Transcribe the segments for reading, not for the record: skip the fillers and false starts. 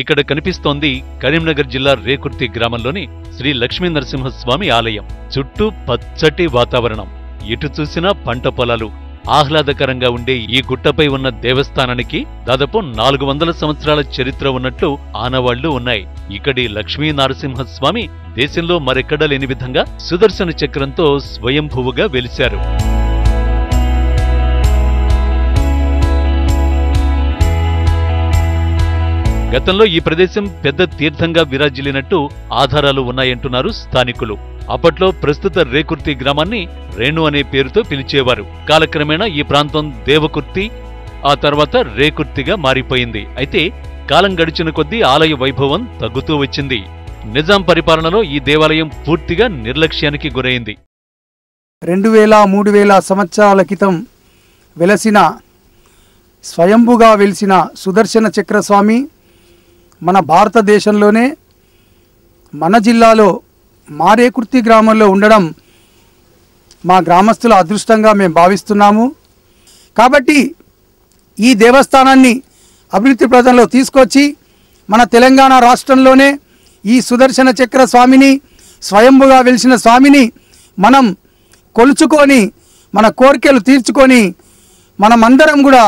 ఇక్కడ కనిపిస్తోంది కరీంనగర్ జిల్లా రేకుర్తి గ్రామంలోని శ్రీ లక్ష్మీ నరసింహస్వామి ఆలయం. చుట్టూ పచ్చటి వాతావరణం, ఎటు చూసినా పంట పొలాలు. ఆహ్లాదకరంగా ఉండే ఈ గుట్టపై ఉన్న దేవస్థానానికి దాదాపు 400 సంవత్సరాల చరిత్ర ఉన్నట్లు ఆనవాళ్లు ఉన్నాయి. ఇక్కడి లక్ష్మీ నరసింహస్వామి దేశంలో మరెక్కడా లేని విధంగా సుదర్శన చక్రంతో స్వయంభువుగా వెలిశారు. గతంలో ఈ ప్రదేశం పెద్ద తీర్థంగా విరాజిల్లినట్టు ఆధారాలు ఉన్నాయంటున్నారు స్థానికులు. అప్పట్లో ప్రస్తుత రేకుర్తి గ్రామాన్ని రేణు అనే పేరుతో పిలిచేవారు. కాలక్రమేణా ఈ ప్రాంతం దేవకుర్తి, ఆ తర్వాత రేకుర్తిగా మారిపోయింది. అయితే కాలం గడిచిన కొద్దీ ఆలయ వైభవం తగ్గుతూ వచ్చింది. నిజాం పరిపాలనలో ఈ దేవాలయం పూర్తిగా నిర్లక్ష్యానికి గురైంది. 2000-3000 సంవత్సరాల క్రితం వెలసిన స్వయంభుగా వెలిసిన సుదర్శన చక్రస్వామి మన భారతదేశంలోనే మన జిల్లాలో మారేకుర్తి గ్రామంలో ఉండడం మా గ్రామస్తుల అదృష్టంగా మేము భావిస్తున్నాము. కాబట్టి ఈ దేవస్థానాన్ని అభివృద్ధి ప్రదంలో తీసుకొచ్చి మన తెలంగాణ రాష్ట్రంలోనే ఈ సుదర్శన చక్ర స్వామిని, స్వయంభుగా వెలిసిన స్వామిని మనం కొలుచుకొని మన కోరికలు తీర్చుకొని మనమందరం కూడా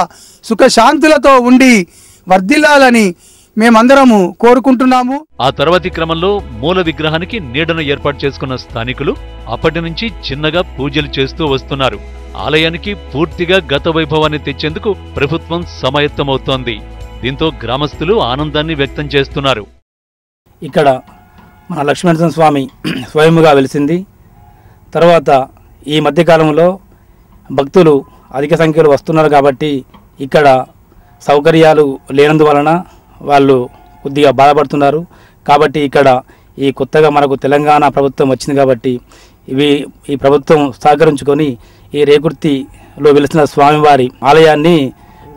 సుఖశాంతులతో ఉండి వర్ధిల్లాలని మేమందరము కోరుకుంటున్నాము. ఆ తర్వాతి క్రమంలో మూల విగ్రహానికి నీడను ఏర్పాటు చేసుకున్న స్థానికులు అప్పటి నుంచి చిన్నగా పూజలు చేస్తూ వస్తున్నారు. ఆలయానికి పూర్తిగా గత వైభవాన్ని తెచ్చేందుకు ప్రభుత్వం సమాయత్తమవుతోంది. దీంతో గ్రామస్తులు ఆనందాన్ని వ్యక్తం చేస్తున్నారు. ఇక్కడ మన లక్ష్మీనరసింహ స్వామి స్వయంగా వెలిసింది. తర్వాత ఈ మధ్యకాలంలో భక్తులు అధిక సంఖ్యలో వస్తున్నారు కాబట్టి ఇక్కడ సౌకర్యాలు లేనందువలన వాళ్ళు కొద్దిగా బాధపడుతున్నారు. కాబట్టి ఇక్కడ ఈ కొత్తగా మనకు తెలంగాణ ప్రభుత్వం వచ్చింది కాబట్టి ఈ ప్రభుత్వం సహకరించుకొని ఈ రేకుర్తిలో వెలిసిన స్వామివారి ఆలయాన్ని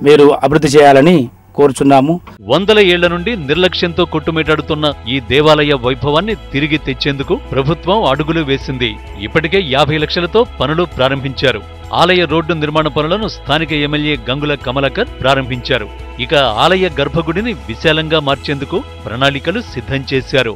మీరు అభివృద్ధి చేయాలని కోరుచున్నాము. 100 ఏళ్ల నుండి నిర్లక్ష్యంతో కొట్టుమిటాడుతున్న ఈ దేవాలయ వైభవాన్ని తిరిగి తెచ్చేందుకు ప్రభుత్వం అడుగులు వేసింది. ఇప్పటికే 50 లక్షలతో పనులు ప్రారంభించారు. ఆలయ రోడ్డు నిర్మాణ పనులను స్థానిక ఎమ్మెల్యే గంగుల కమలాకర్ ప్రారంభించారు. ఇక ఆలయ గర్భగుడిని విశాలంగా మార్చేందుకు ప్రణాళికలు సిద్ధం చేశారు.